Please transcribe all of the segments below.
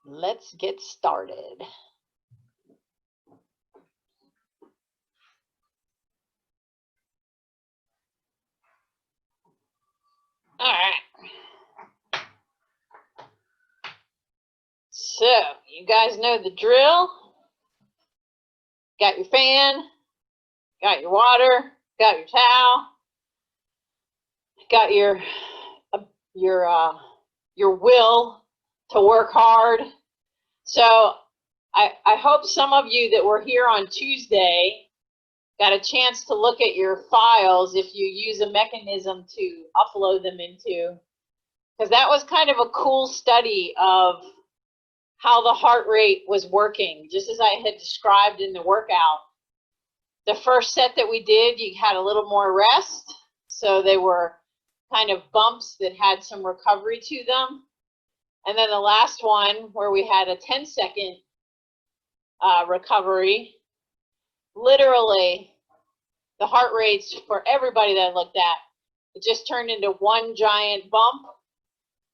let's get started. All right. So, you guys know the drill. Got your fan, got your water, got your towel, got your will to work hard. So I hope some of you that were here on Tuesday got a chance to look at your files if you use a mechanism to upload them into, because that was kind of a cool study of how the heart rate was working, just as I had described in the workout. The first set that we did, you had a little more rest, so they were kind of bumps that had some recovery to them. And then the last one, where we had a 10-second recovery, literally the heart rates for everybody that I looked at, it just turned into one giant bump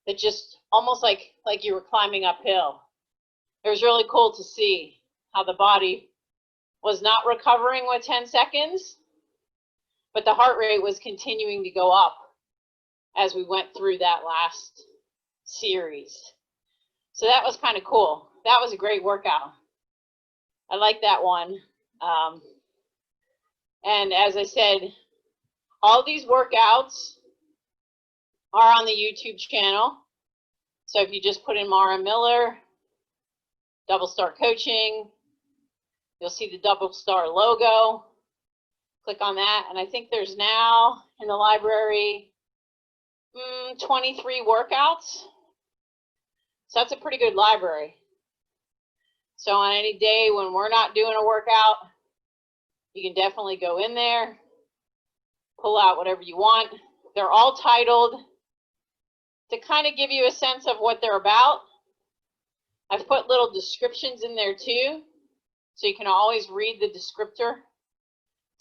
that just almost like you were climbing uphill. It was really cool to see how the body was not recovering with 10 seconds, but the heart rate was continuing to go up as we went through that last series. So that was kind of cool. That was a great workout. I like that one. And as I said, all these workouts are on the YouTube channel. So if you just put in Mara Miller, Double Star Coaching, you'll see the Double Star logo. Click on that, and I think there's now in the library 23 workouts. So that's a pretty good library. So on any day when we're not doing a workout, you can definitely go in there, pull out whatever you want. They're all titled to kind of give you a sense of what they're about. I've put little descriptions in there too, so you can always read the descriptor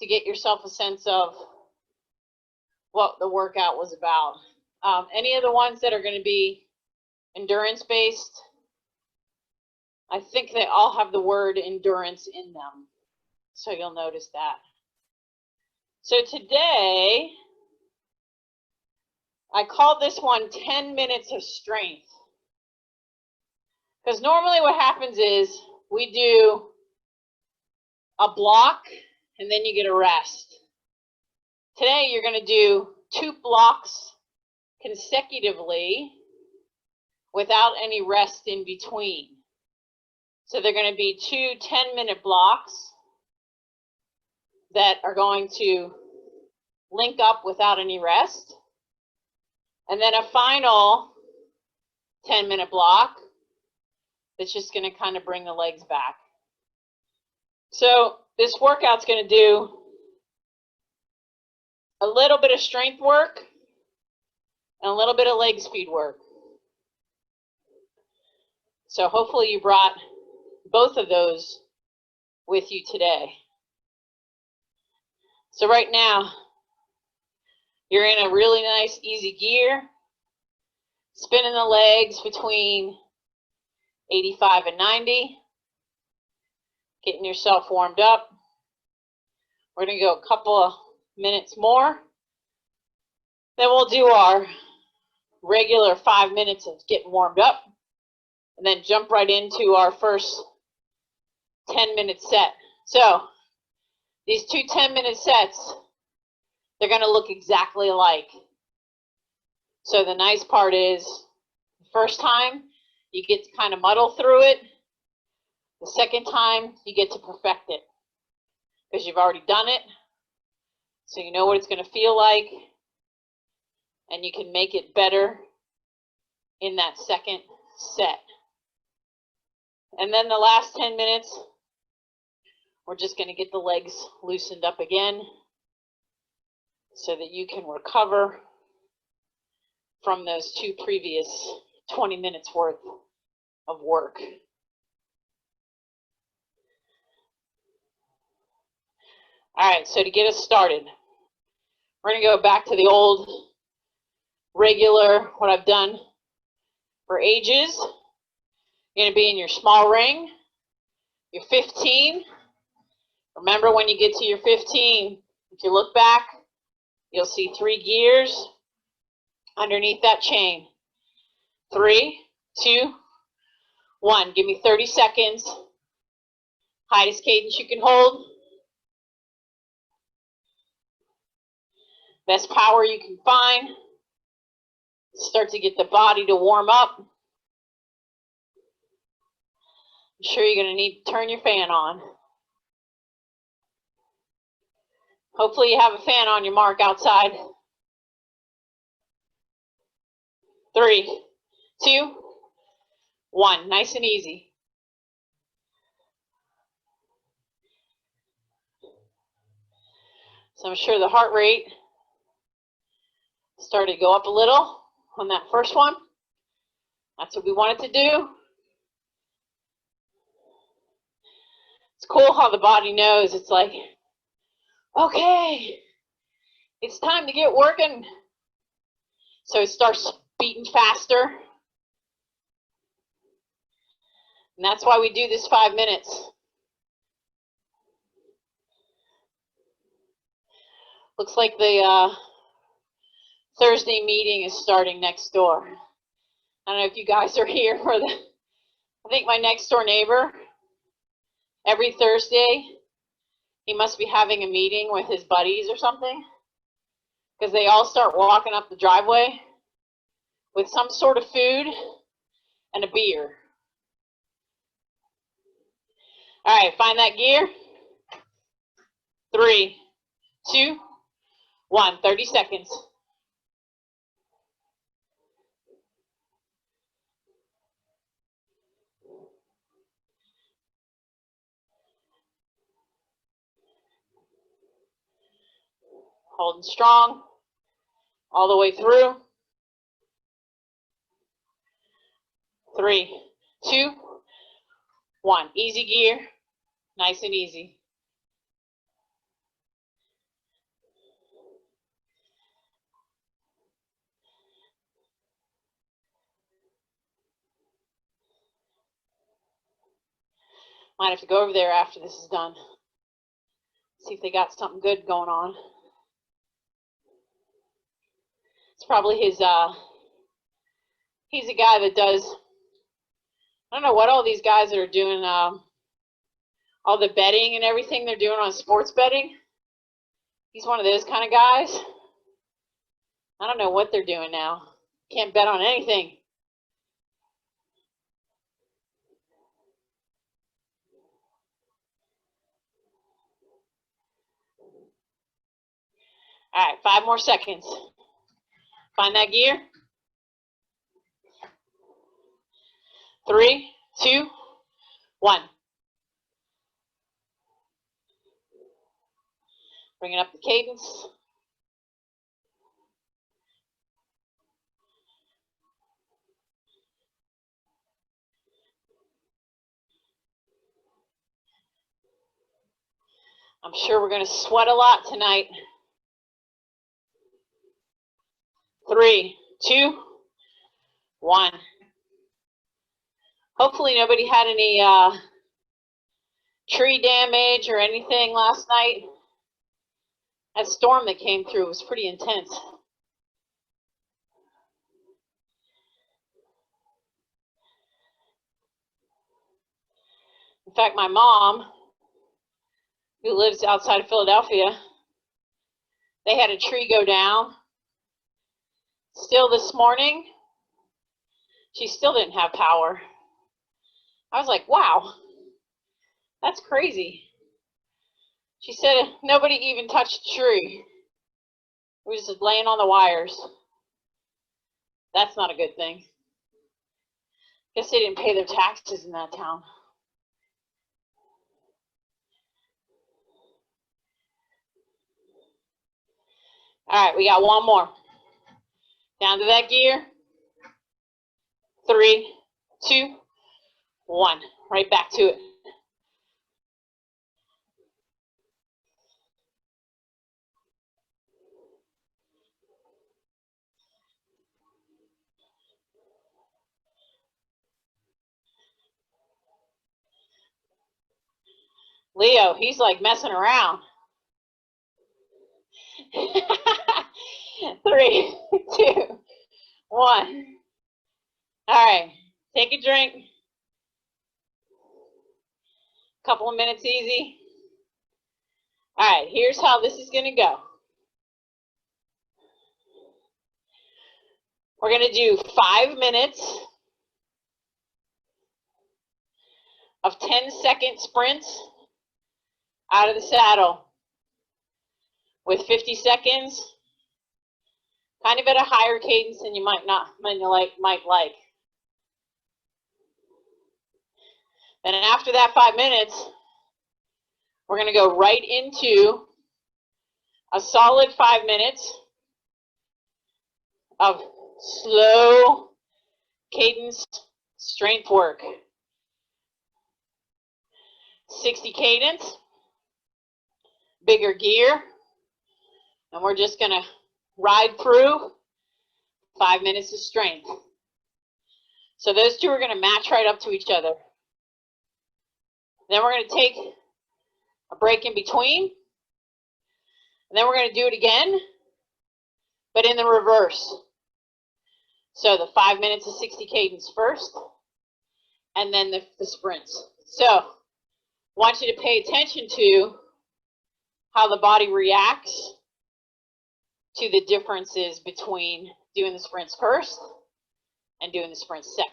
to get yourself a sense of what the workout was about. Any of the ones that are going to be endurance-based, I think they all have the word endurance in them, so you'll notice that. So today, I called this one 10 minutes of strength. Because normally what happens is we do a block and then you get a rest. Today you're going to do 2 blocks consecutively without any rest in between. So they're going to be 2 10-minute blocks that are going to link up without any rest. And then a final 10-minute block that's just going to kind of bring the legs back. So this workout's going to do a little bit of strength work and a little bit of leg speed work. So hopefully you brought both of those with you today. So right now, you're in a really nice, easy gear, spinning the legs between 85 and 90, getting yourself warmed up. We're going to go a couple of minutes more. Then we'll do our regular 5 minutes of getting warmed up, and then jump right into our first 10-minute set. So these 2 10-minute sets, they're going to look exactly alike. So the nice part is, the first time, you get to kind of muddle through it. The second time, you get to perfect it because you've already done it. So you know what it's going to feel like, and you can make it better in that second set. And then the last 10 minutes, we're just going to get the legs loosened up again so that you can recover from those 2 previous 20 minutes worth of work. All right, so to get us started, we're going to go back to the old regular, what I've done for ages. You're going to be in your small ring, your 15. Remember, when you get to your 15, if you look back, you'll see 3 gears underneath that chain. 3, 2, 1. Give me 30 seconds. Highest cadence you can hold. Best power you can find. Start to get the body to warm up. I'm sure you're going to need to turn your fan on. Hopefully you have a fan on your mark outside. 3, 2, 1. Nice and easy. So I'm sure the heart rate started to go up a little on that first one. That's what we wanted to do. It's cool how the body knows. It's like, okay, it's time to get working. So it starts beating faster. And that's why we do this 5 minutes. Looks like the Thursday meeting is starting next door. I don't know if you guys are here for the, I think my next door neighbor, every Thursday, he must be having a meeting with his buddies or something, because they all start walking up the driveway with some sort of food and a beer. All right, find that gear. 3, 2, 1. 30 seconds. Holding strong all the way through. 3, 2, 1. Easy gear, nice and easy. Might have to go over there after this is done. See if they got something good going on. It's probably his, he's a guy that does, I don't know what all these guys that are doing, all the betting and everything they're doing on sports betting. He's one of those kind of guys. I don't know what they're doing now. Can't bet on anything. All right, 5 more seconds. Find that gear. 3, 2, 1. Bringing up the cadence. I'm sure we're going to sweat a lot tonight. 3, 2, 1. Hopefully nobody had any tree damage or anything last night. That storm that came through was pretty intense. In fact, my mom, who lives outside of Philadelphia, they had a tree go down. Still this morning, she still didn't have power. I was like, wow, that's crazy. She said nobody even touched the tree. We were just laying on the wires. That's not a good thing. Guess they didn't pay their taxes in that town. All right, we got one more. Down to that gear. 3, 2, 1. Right back to it. Leo, he's like messing around. 3, 2, 1. All right, take a drink. Couple of minutes easy. All right, here's how this is going to go. We're going to do 5 minutes of 10-second sprints out of the saddle with 50 seconds, kind of at a higher cadence than you might like. Then after that 5 minutes, we're going to go right into a solid 5 minutes of slow cadence strength work. 60 cadence, bigger gear, and we're just going to ride through 5 minutes of strength. So those two are going to match right up to each other. Then we're going to take a break in between, and then we're going to do it again, but in the reverse. So the 5 minutes of 60 cadence first, and then the sprints. So I want you to pay attention to how the body reacts to the differences between doing the sprints first and doing the sprints second.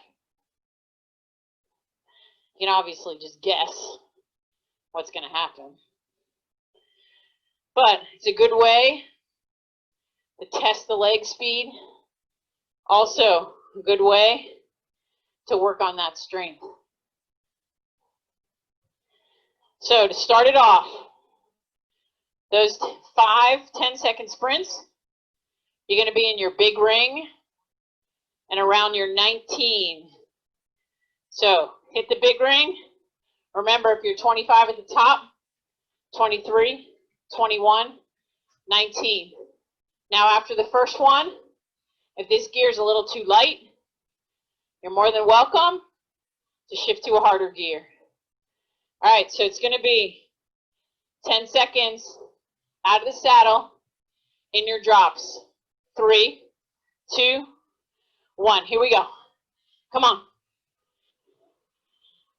You can obviously just guess what's going to happen. But it's a good way to test the leg speed. Also, a good way to work on that strength. So to start it off, those 5 10-second sprints, you're going to be in your big ring and around your 19. So hit the big ring. Remember, if you're 25 at the top, 23, 21, 19. Now after the first one, if this gear is a little too light, you're more than welcome to shift to a harder gear. All right, so it's going to be 10 seconds out of the saddle in your drops. 3, 2, 1. Here we go. Come on.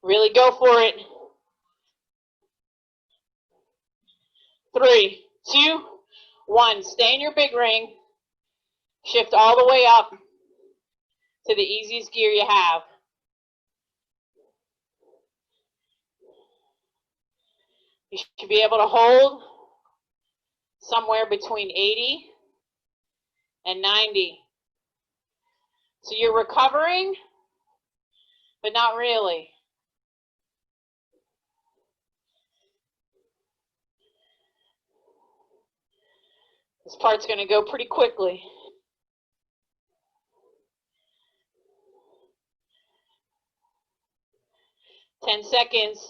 Really go for it. 3, 2, 1. Stay in your big ring. Shift all the way up to the easiest gear you have. You should be able to hold somewhere between 80 and 90. So you're recovering, but not really. This part's going to go pretty quickly. Ten seconds.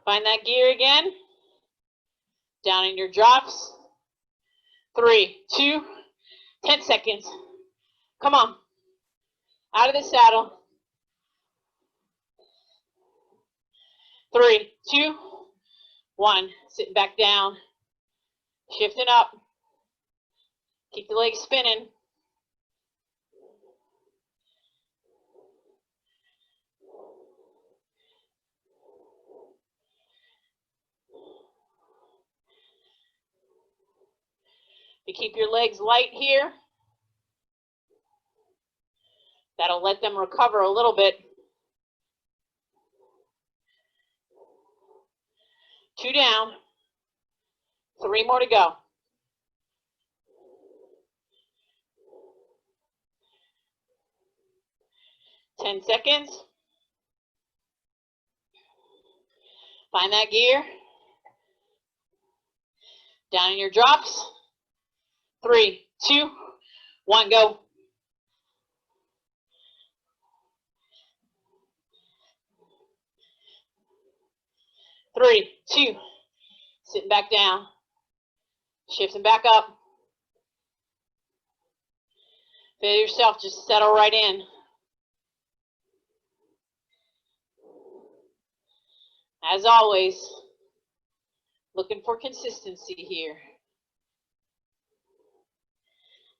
Find that gear again. Down in your drops. 3, 2, 10 seconds. Come on. Out of the saddle. 3, 2, 1. Sitting back down. Shifting up. Keep the legs spinning. You keep your legs light here. That'll let them recover a little bit. 2 down. 3 more to go. Ten seconds. Find that gear. Down in your drops. 3, 2, 1, go. Three, 2, sitting back down, shifting back up. Feel yourself just settle right in. As always, looking for consistency here.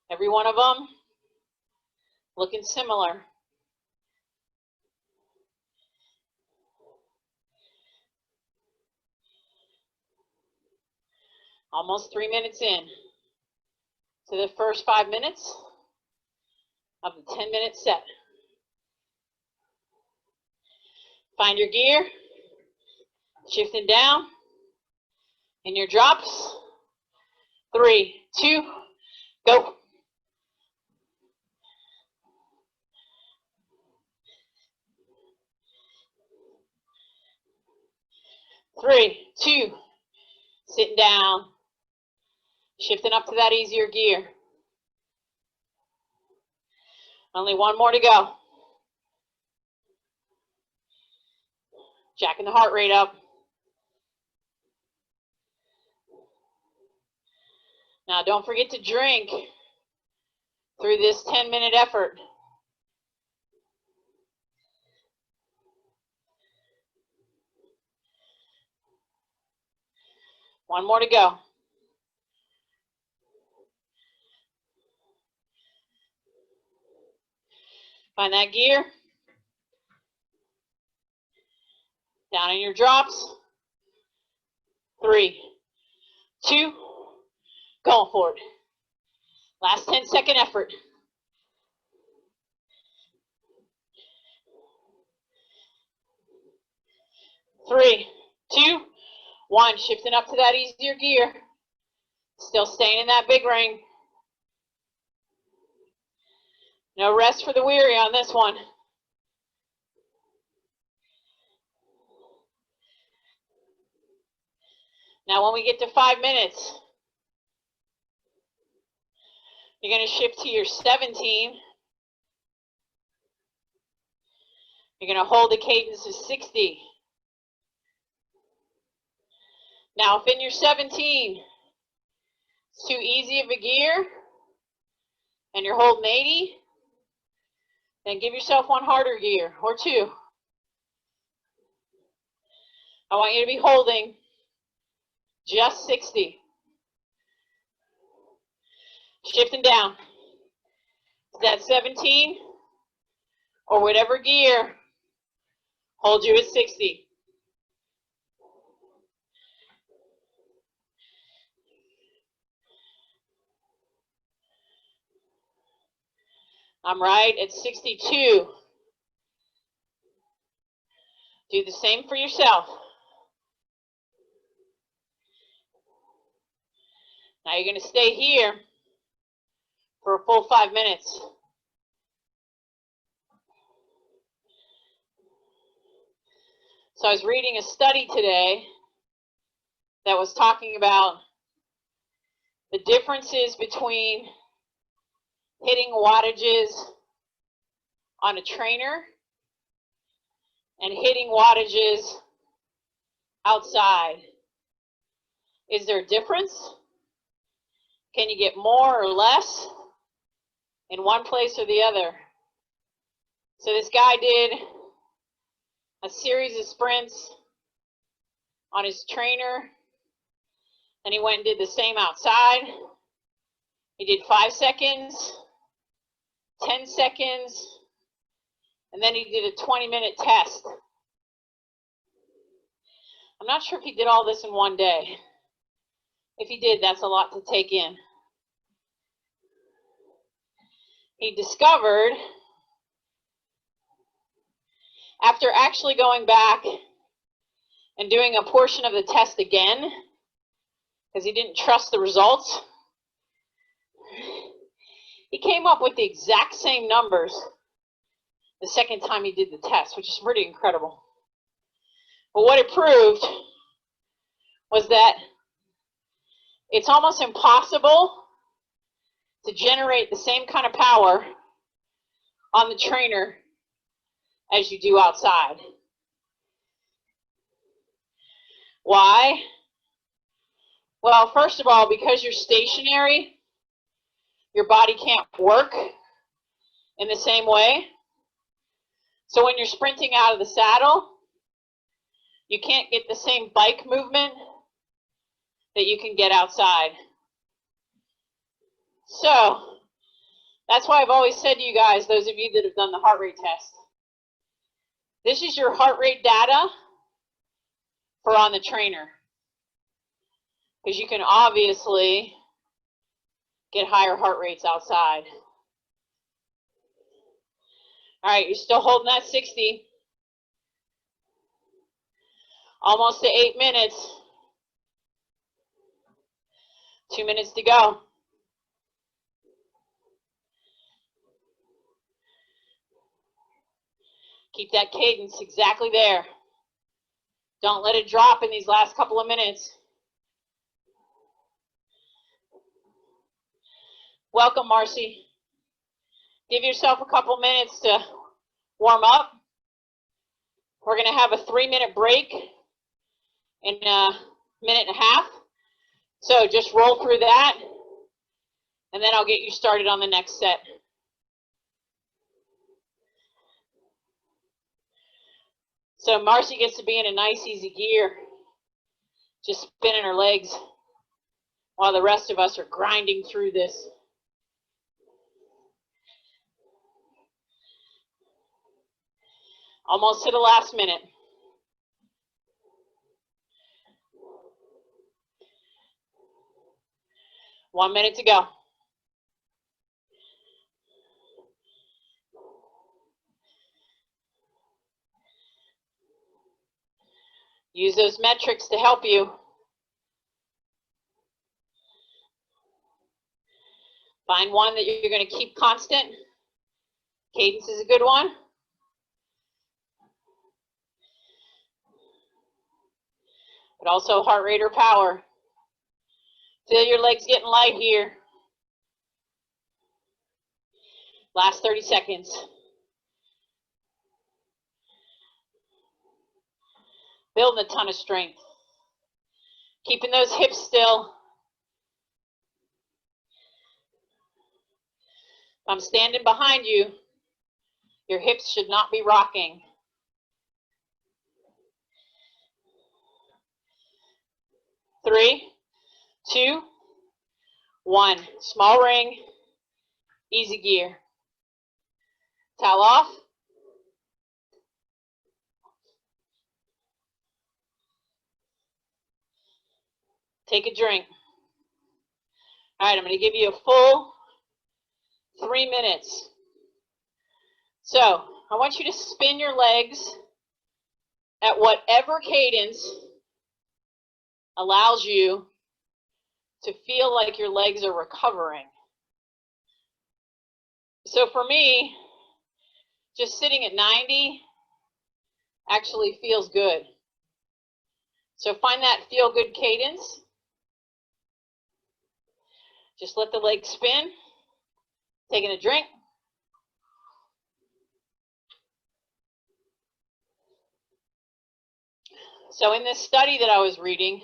Every one of them looking similar. Almost 3 minutes in to the first 5 minutes of the 10-minute set. Find your gear, shifting down in your drops. 3, 2, go. 3, 2, sitting down, shifting up to that easier gear. Only one more to go. Jacking the heart rate up. Now don't forget to drink through this 10-minute effort. One more to go. Find that gear. Down in your drops. 3, 2, going for it. Last 10-second effort. 3, 2, 1. Shifting up to that easier gear. Still staying in that big ring. No rest for the weary on this one. Now when we get to 5 minutes, you're going to shift to your 17. You're going to hold a cadence of 60. Now if in your 17, it's too easy of a gear, and you're holding 80, then give yourself one harder gear, or 2. I want you to be holding just 60. Shifting down to that 17, or whatever gear, hold you at 60. I'm right at 62. Do the same for yourself. Now you're going to stay here for a full 5 minutes. So I was reading a study today that was talking about the differences between hitting wattages on a trainer and hitting wattages outside. Is there a difference? Can you get more or less in one place or the other? So this guy did a series of sprints on his trainer, and he went and did the same outside. He did 5 seconds, 10 seconds, and then he did a 20-minute test. I'm not sure if he did all this in one day. If he did, that's a lot to take in. He discovered, after actually going back and doing a portion of the test again, because he didn't trust the results, he came up with the exact same numbers the second time he did the test, which is pretty incredible. But what it proved was that it's almost impossible to generate the same kind of power on the trainer as you do outside. Why? Well, first of all, because you're stationary, your body can't work in the same way. So when you're sprinting out of the saddle, You can't get the same bike movement that you can get outside. So that's why I've always said to you guys, those of you that have done the heart rate test, this is your heart rate data for on the trainer. Because you can obviously get higher heart rates outside. All right, you're still holding that 60. Almost to 8 minutes. 2 minutes to go. Keep that cadence exactly there. Don't let it drop in these last couple of minutes. Welcome, Marcy. Give yourself a couple minutes to warm up. We're going to have a 3-minute break in a minute and a half. So just roll through that, and then I'll get you started on the next set. So Marcy gets to be in a nice, easy gear, just spinning her legs, while the rest of us are grinding through this. Almost to the last minute. One minute to go. Use those metrics to help you. Find one that you're going to keep constant. Cadence is a good one. But also heart rate or power. Feel your legs getting light here. Last 30 seconds. Building a ton of strength. Keeping those hips still. If I'm standing behind you, your hips should not be rocking. 3, 2, 1. Small ring, easy gear. Towel off. Take a drink. All right, I'm going to give you a full 3 minutes. So I want you to spin your legs at whatever cadence allows you to feel like your legs are recovering. So for me, just sitting at 90 actually feels good. So find that feel-good cadence. Just let the legs spin. Taking a drink. So in this study that I was reading,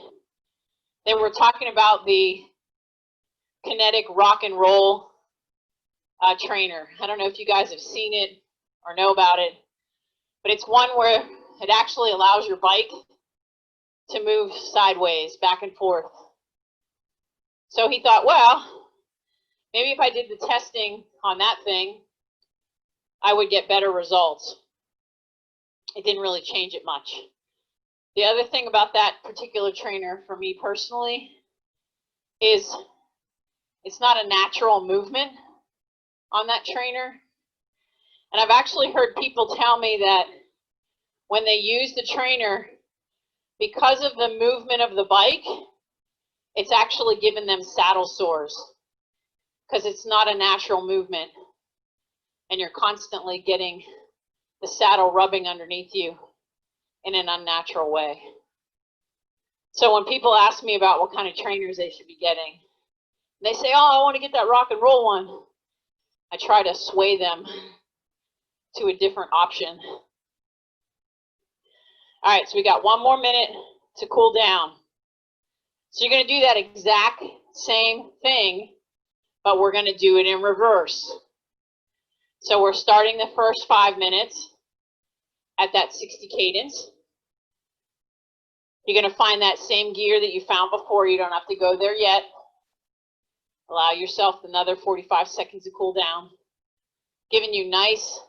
they were talking about the kinetic rock and roll trainer. I don't know if you guys have seen it or know about it, but it's one where it actually allows your bike to move sideways, back and forth. So he thought, well, maybe if I did the testing on that thing, I would get better results. It didn't really change it much. The other thing about that particular trainer for me personally is it's not a natural movement on that trainer. And I've actually heard people tell me that when they use the trainer, because of the movement of the bike, it's actually given them saddle sores because it's not a natural movement and you're constantly getting the saddle rubbing underneath you in an unnatural way. So when people ask me about what kind of trainers they should be getting, they say, oh, I want to get that rock and roll one. I try to sway them to a different option. All right, so we got 1 more minute to cool down. So you're going to do that exact same thing, but we're going to do it in reverse. So we're starting the first 5 minutes at that 60 cadence. You're going to find that same gear that you found before. You don't have to go there yet. Allow yourself another 45 seconds to cool down, giving you nice,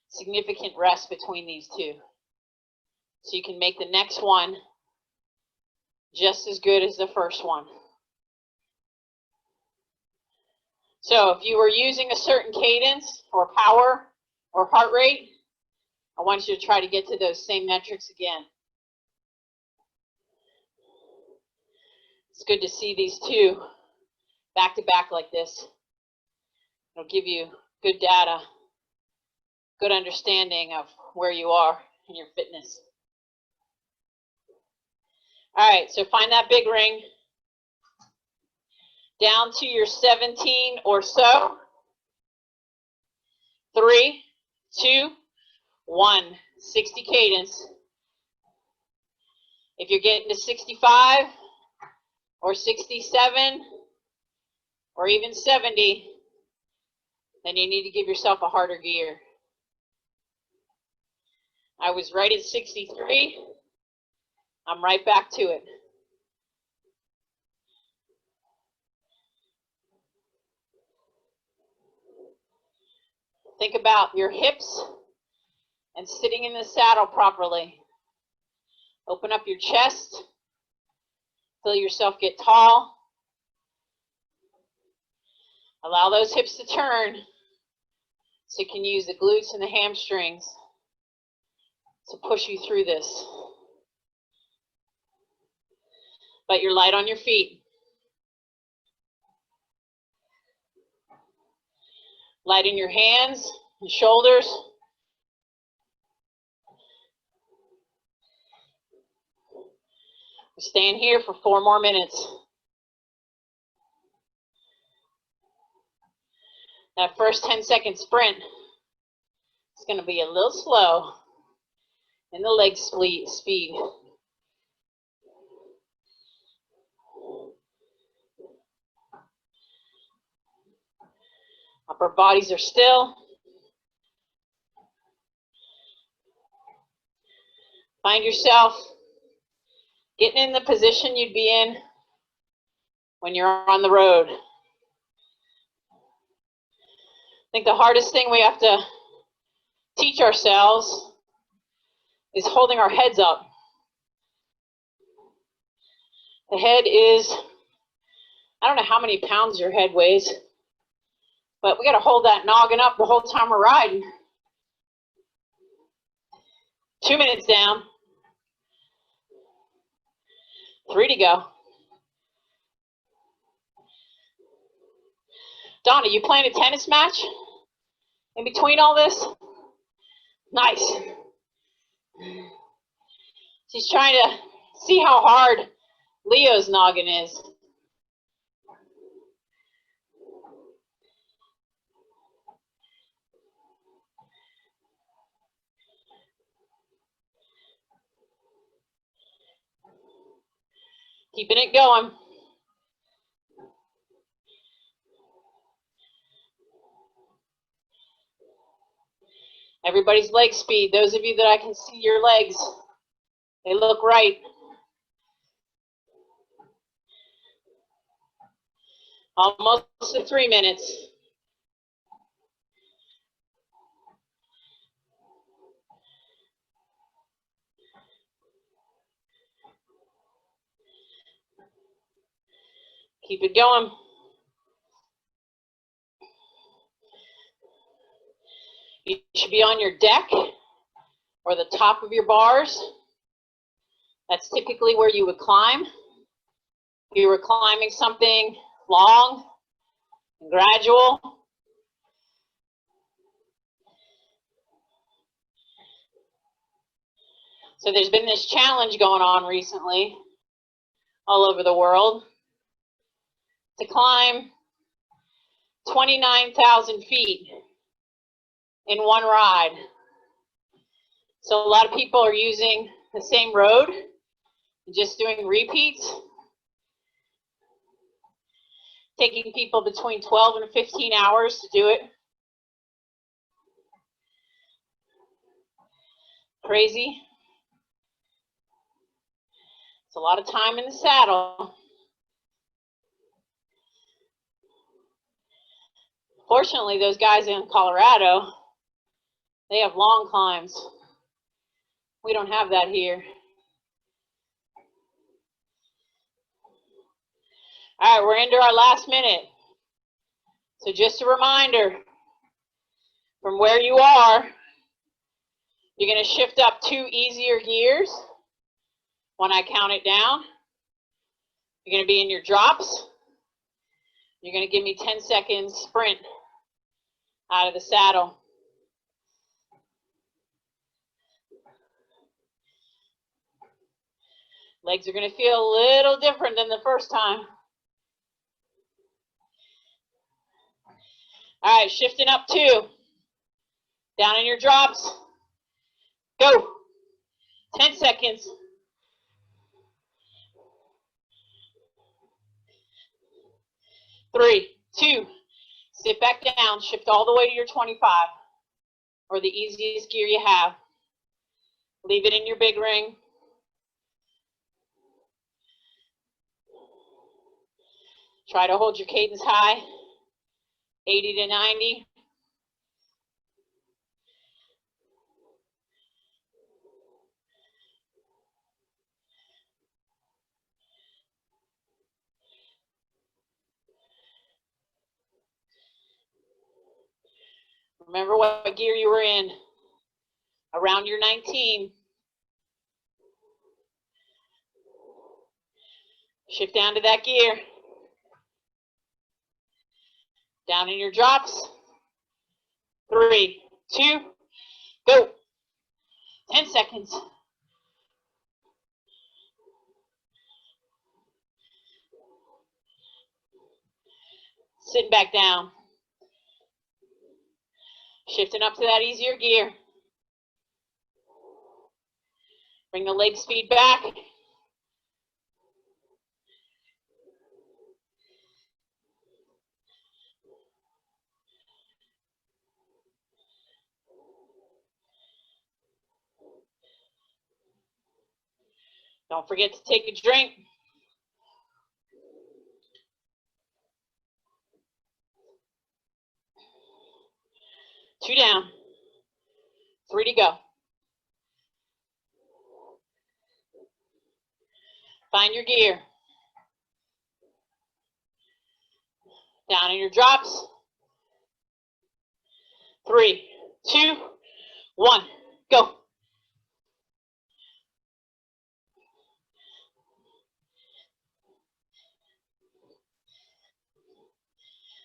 significant rest between these two. So you can make the next one just as good as the first one. So if you were using a certain cadence or power or heart rate, I want you to try to get to those same metrics again. It's good to see these two back to back like this. It'll give you good data, good understanding of where you are in your fitness. All right, so find that big ring down to your 17 or so. 3, 2, 1. 60 cadence. If you're getting to 65 or 67 or even 70, then you need to give yourself a harder gear. I was right at 63. I'm right back to it. Think about your hips and sitting in the saddle properly. Open up your chest. Feel yourself get tall. Allow those hips to turn so you can use the glutes and the hamstrings to push you through this. But you're light on your feet. Light in your hands and shoulders. We're staying here for 4 more minutes. That first 10-second sprint is going to be a little slow in the leg speed. Upper bodies are still. Find yourself getting in the position you'd be in when you're on the road. I think the hardest thing we have to teach ourselves is holding our heads up. The head is, I don't know how many pounds your head weighs, but we got to hold that noggin up the whole time we're riding. 2 minutes down. 3 to go. Donna, you playing a tennis match in between all this? Nice. She's trying to see how hard Leo's noggin is. Keeping it going. Everybody's leg speed. Those of you that I can see your legs, they look right. Almost to 3 minutes. Keep it going. You should be on your deck or the top of your bars. That's typically where you would climb. If you were climbing something long and gradual. So there's been this challenge going on recently all over the world to climb 29,000 feet in one ride. So a lot of people are using the same road and just doing repeats, taking people between 12 and 15 hours to do it. Crazy. It's a lot of time in the saddle. Fortunately, those guys in Colorado, they have long climbs. We don't have that here. All right, we're into our last minute. So just a reminder, from where you are, you're going to shift up 2 easier gears when I count it down. You're going to be in your drops. You're going to give me 10 seconds sprint out of the saddle. Legs are going to feel a little different than the first time. All right, shifting up 2. Down in your drops. Go. 10 seconds. 3, 2. Sit back down. Shift all the way to your 25 or the easiest gear you have. Leave it in your big ring. Try to hold your cadence high, 80 to 90. Remember what gear you were in, around your 19. Shift down to that gear. Down in your drops. 3, 2, go. 10 seconds. Sitting back down. Shifting up to that easier gear. Bring the leg speed back. Don't forget to take a drink. Two down. 3 to go. Find your gear. Down in your drops. 3, 2, 1, go.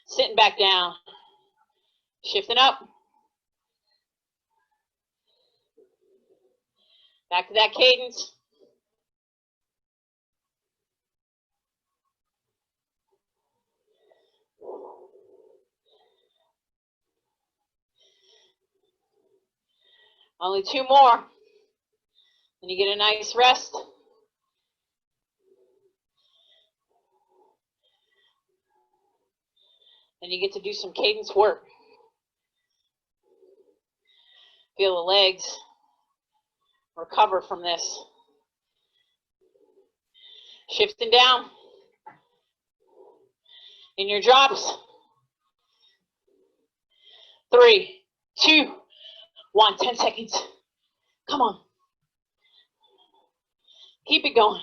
Sitting back down. Shifting up. Back to that cadence. Only 2 more. Then you get a nice rest. Then you get to do some cadence work. Feel the legs recover from this. Shifting down. In your drops. 3, 2, 1. 10 seconds. Come on. Keep it going.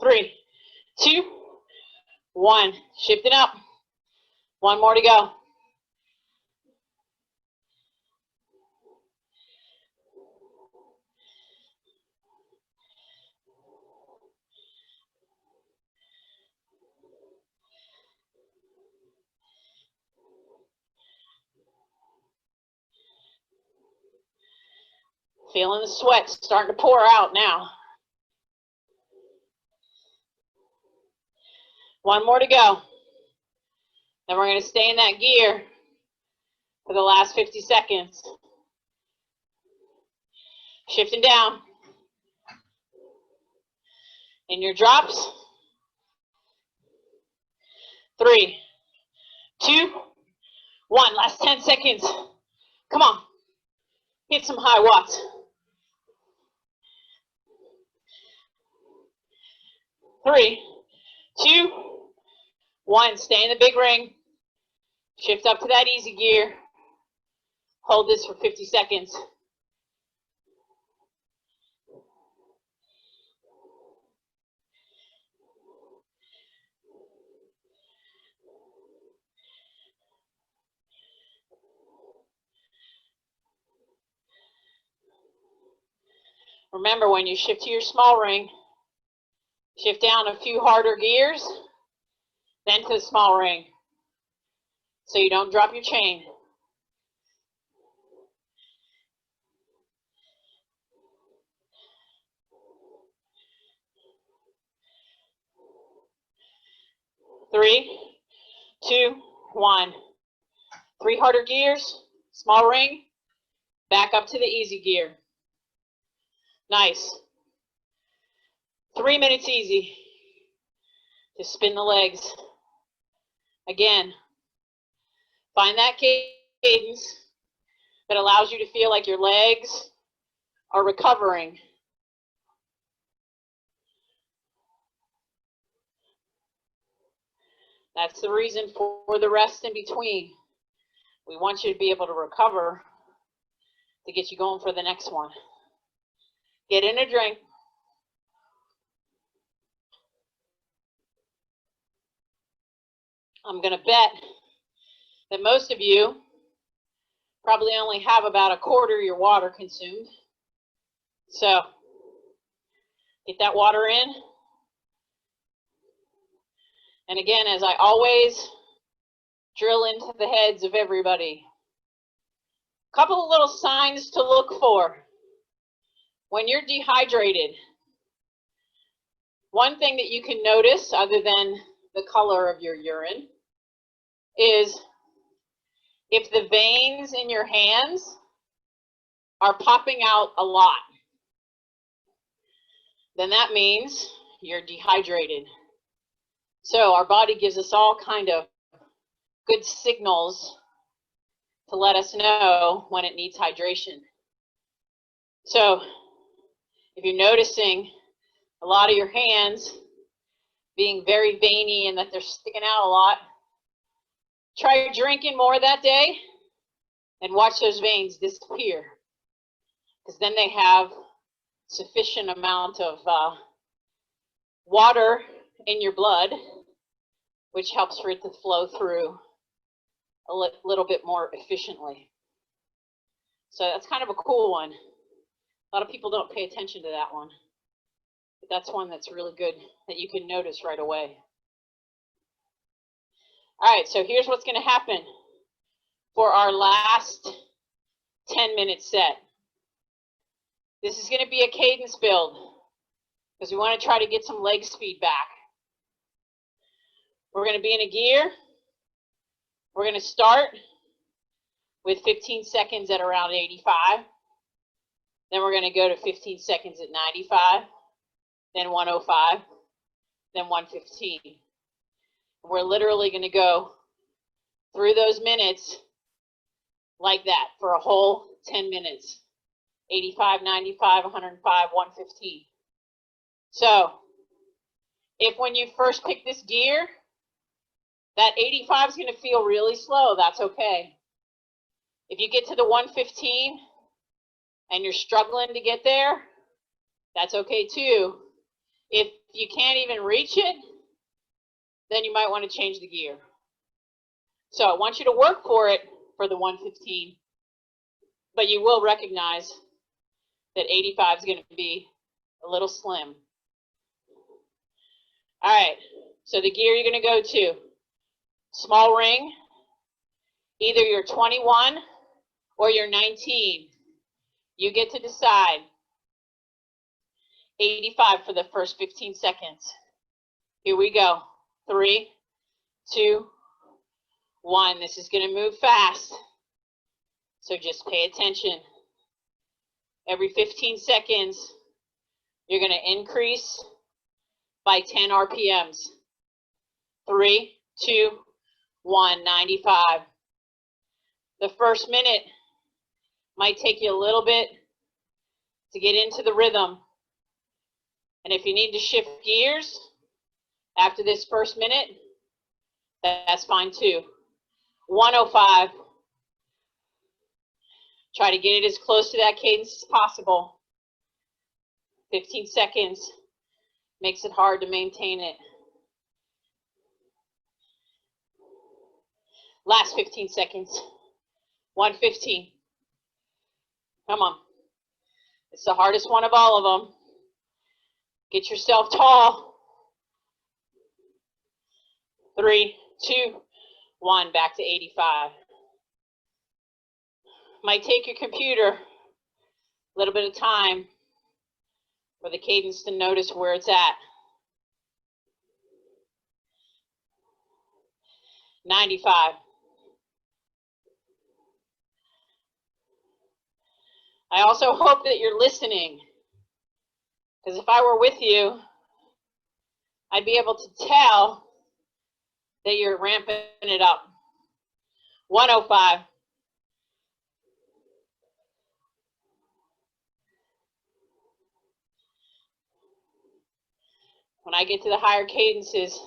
3, 2, 1. Shifting up. 1 more to go. Feeling the sweat starting to pour out now. 1 more to go. Then we're going to stay in that gear for the last 50 seconds. Shifting down. In your drops. 3, 2, 1. Last 10 seconds. Come on. Hit some high watts. 3, 2, 1. Stay in the big ring. Shift up to that easy gear. Hold this for 50 seconds. Remember, when you shift to your small ring, shift down a few harder gears, then to the small ring, so you don't drop your chain. Three, 2, 1. 3 harder gears, small ring, back up to the easy gear. Nice. 3 minutes easy. Just spin the legs. Again, find that cadence that allows you to feel like your legs are recovering. That's the reason for the rest in between. We want you to be able to recover to get you going for the next one. Get in a drink. I'm going to bet that most of you probably only have about a quarter of your water consumed. So get that water in. And again, as I always drill into the heads of everybody, a couple of little signs to look for when you're dehydrated. One thing that you can notice, other than the color of your urine, is if the veins in your hands are popping out a lot, then that means you're dehydrated. So our body gives us all kind of good signals to let us know when it needs hydration. So if you're noticing a lot of your hands being very veiny and that they're sticking out a lot, try drinking more that day and watch those veins disappear, because then they have sufficient amount of water in your blood, which helps for it to flow through a little bit more efficiently. So that's kind of a cool one. A lot of people don't pay attention to that one, but that's one that's really good that you can notice right away. All right, so here's what's going to happen for our last 10-minute set. This is going to be a cadence build because we want to try to get some leg speed back. We're going to be in a gear. We're going to start with 15 seconds at around 85. Then we're going to go to 15 seconds at 95, then 105, then 115. We're literally going to go through those minutes like that for a whole 10 minutes. 85, 95, 105, 115. So if when you first pick this gear, that 85 is going to feel really slow, that's okay. If you get to the 115 and you're struggling to get there, that's okay too. If you can't even reach it, then you might want to change the gear. So I want you to work for it for the 115, but you will recognize that 85 is going to be a little slim. All right, so the gear you're going to go to, small ring, either you're 21 or you're 19. You get to decide. 85 for the first 15 seconds. Here we go. 3, 2, 1. This is going to move fast, so just pay attention. Every 15 seconds, you're going to increase by 10 RPMs. 3, 2, 1, 95. The first minute might take you a little bit to get into the rhythm. And if you need to shift gears, After this first minute, that's fine too. 105. Try to get it as close to that cadence as possible. 15 seconds makes it hard to maintain it. Last 15 seconds. 115. Come on. It's the hardest one of all of them. Get yourself tall. 3, 2, 1. Back to 85. Might take your computer a little bit of time for the cadence to notice where it's at. 95. I also hope that you're listening, because if I were with you, I'd be able to tell that you're ramping it up. 105. When I get to the higher cadences,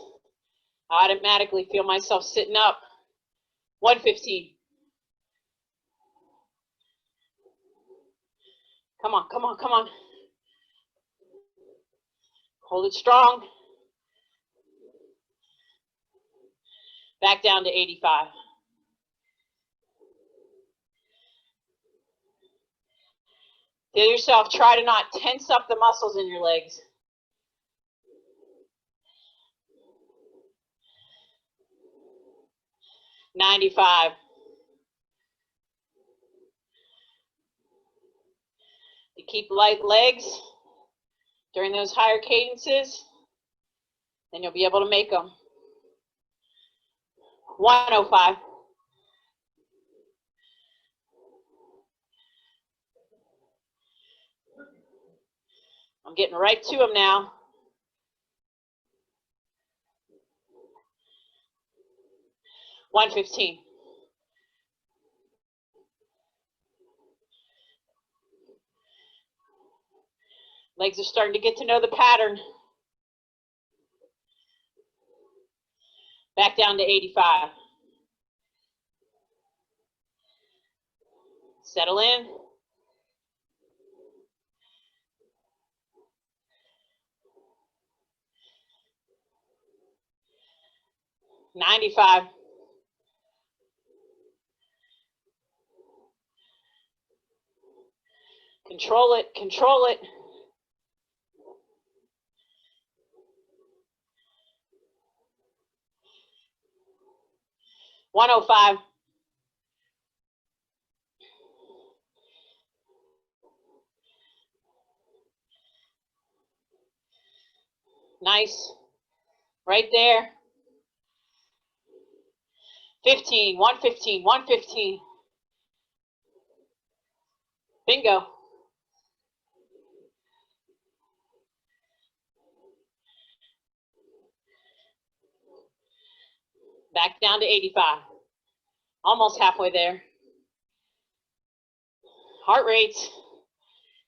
I automatically feel myself sitting up. 115. Come on, come on, come on. Hold it strong. Back down to 85. Tell yourself, try to not tense up the muscles in your legs. 95. You keep light legs during those higher cadences, then you'll be able to make them. 105. I'm getting right to them now. 115. Legs are starting to get to know the pattern. Back down to 85. Settle in. 95. Control it, control it. 105. Nice. Right there. 15, 115, 115. Bingo. Back down to 85. Almost halfway there. Heart rate's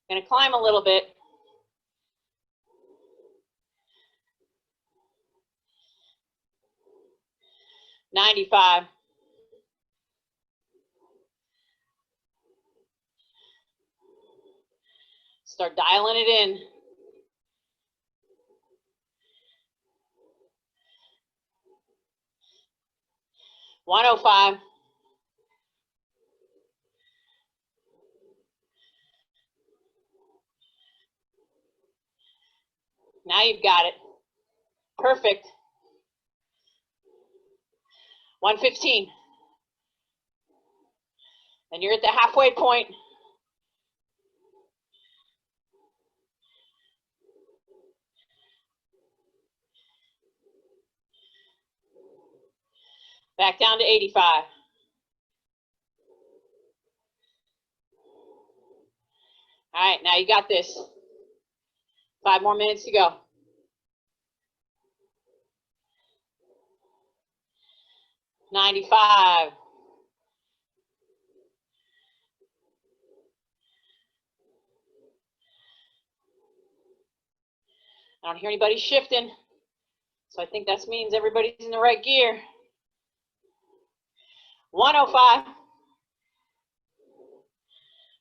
going to climb a little bit. 95. Start dialing it in. 105. Now you've got it. Perfect. 115. And you're at the halfway point. Back down to 85. All right, now you got this. 5 more minutes to go. 95. I don't hear anybody shifting. So I think that means everybody's in the right gear. 105.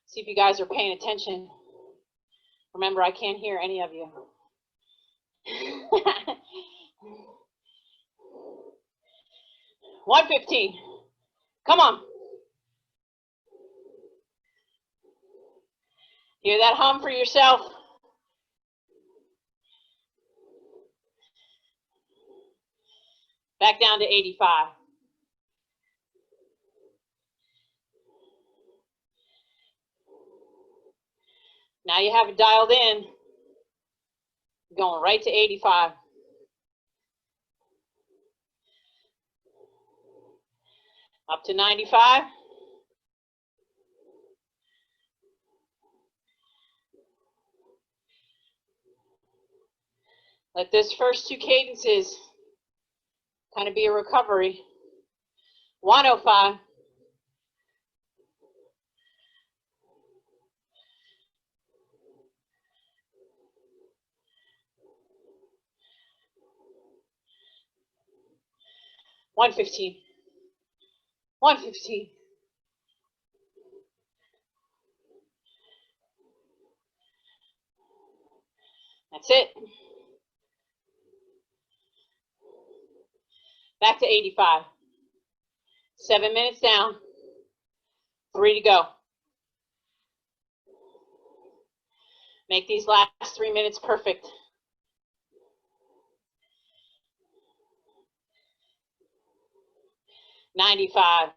See if you guys are paying attention. Remember, I can't hear any of you. 115. Come on. Hear that hum for yourself? Back down to 85. Now you have it dialed in. Going right to 85. Up to 95. Let this first two cadences kind of be a recovery. 105. 115. 115. That's it. Back to 85. 7 minutes down. 3 to go. Make these last 3 minutes perfect. 95.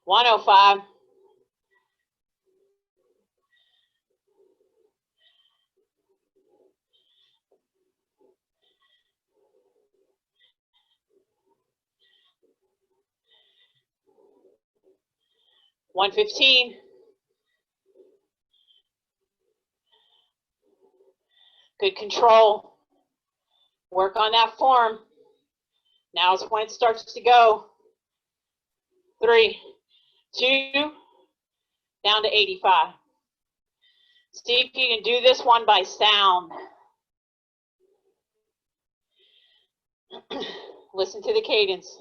105. 115. Good control. Work on that form. Now is when it starts to go. 3, 2, down to 85. See if you can do this one by sound. Listen to the cadence.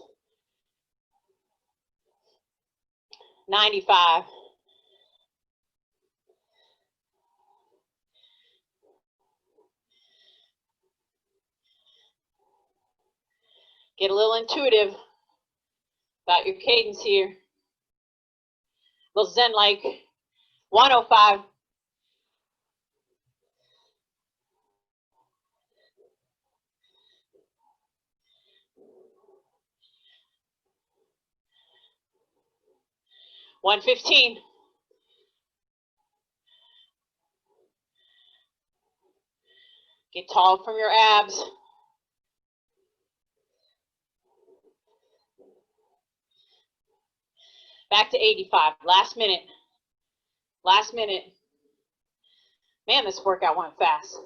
95. Get a little intuitive about your cadence here. A little zen-like. 105. 115. Get tall from your abs. Back to 85. Last minute. Last minute. Man, this workout went fast.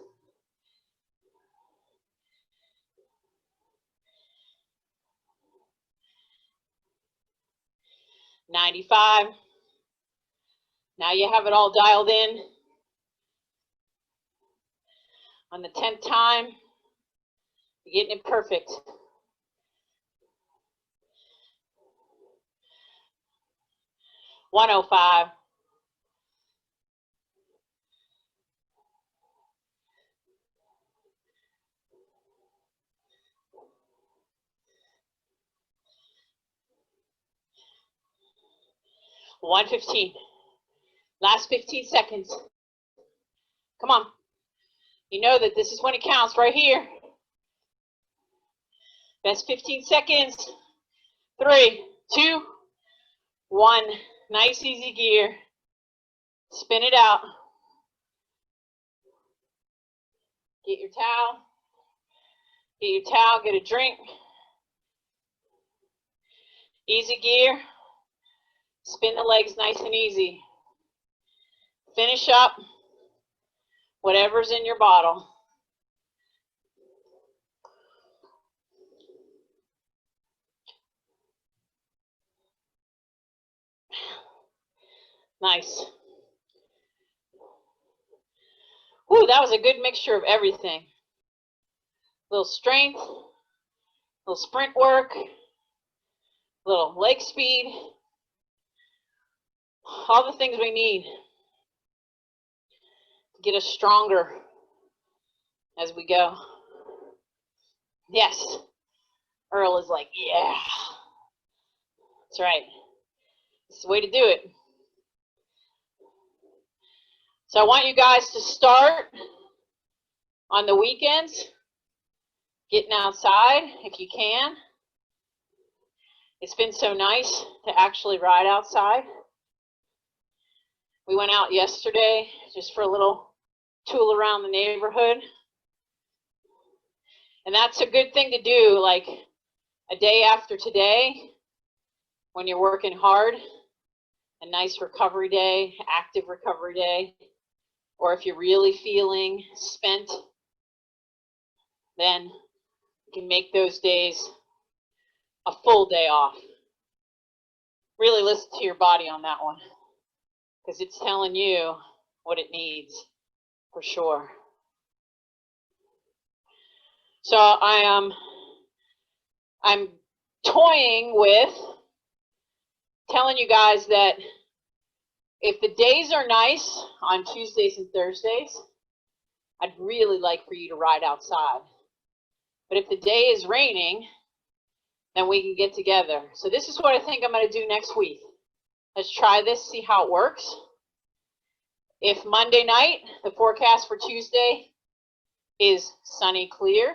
$95. Now you have it all dialed in. On the 10th time, you're getting it perfect. 105. 115. Last 15 seconds. Come on. You know that this is when it counts right here. Best 15 seconds. 3, 2, 1. Nice, easy gear. Spin it out. Get your towel. Get your towel, get a drink. Easy gear. Spin the legs nice and easy. Finish up whatever's in your bottle. Nice. Whew, that was a good mixture of everything. A little strength, a little sprint work, a little leg speed, all the things we need to get us stronger as we go. Yes. Earl is like, yeah. That's right. It's the way to do it. So I want you guys to start on the weekends, getting outside if you can. It's been so nice to actually ride outside. We went out yesterday just for a little tool around the neighborhood. And that's a good thing to do, like a day after today, when you're working hard, a nice recovery day, active recovery day, or if you're really feeling spent, then you can make those days a full day off. Really listen to your body on that one, because it's telling you what it needs for sure. So I'm toying with telling you guys that if the days are nice on Tuesdays and Thursdays, I'd really like for you to ride outside. But if the day is raining, then we can get together. So this is what I think I'm going to do next week. Let's try this, see how it works. If Monday night, the forecast for Tuesday is sunny clear,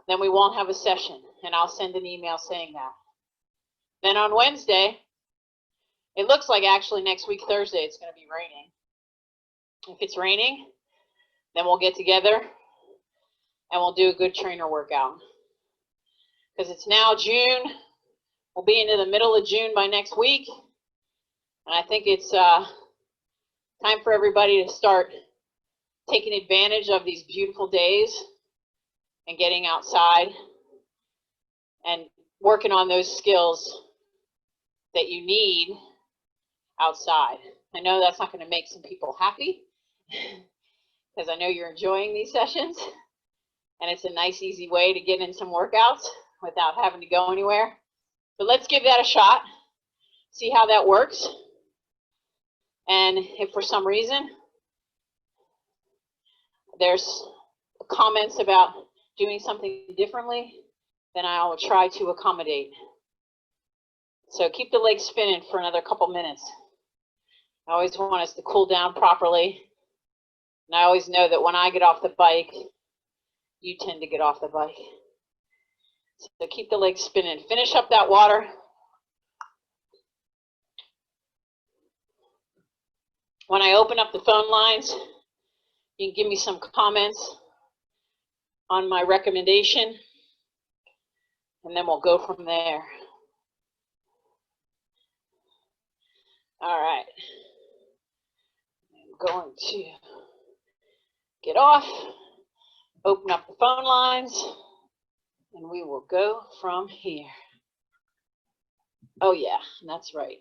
then we won't have a session, and I'll send an email saying that. Then on Wednesday, it looks like actually next week, Thursday, it's going to be raining. If it's raining, then we'll get together and we'll do a good trainer workout. Because it's now June. We'll be into the middle of June by next week. And I think it's time for everybody to start taking advantage of these beautiful days and getting outside and working on those skills that you need outside. I know that's not going to make some people happy because I know you're enjoying these sessions and it's a nice easy way to get in some workouts without having to go anywhere. But let's give that a shot, see how that works. And if for some reason there's comments about doing something differently, then I will try to accommodate. So keep the legs spinning for another couple minutes. I always want us to cool down properly. And I always know that when I get off the bike, you tend to get off the bike. So keep the legs spinning. Finish up that water. When I open up the phone lines, you can give me some comments on my recommendation, and then we'll go from there. All right. I'm going to get off, open up the phone lines, and we will go from here. Oh yeah, that's right.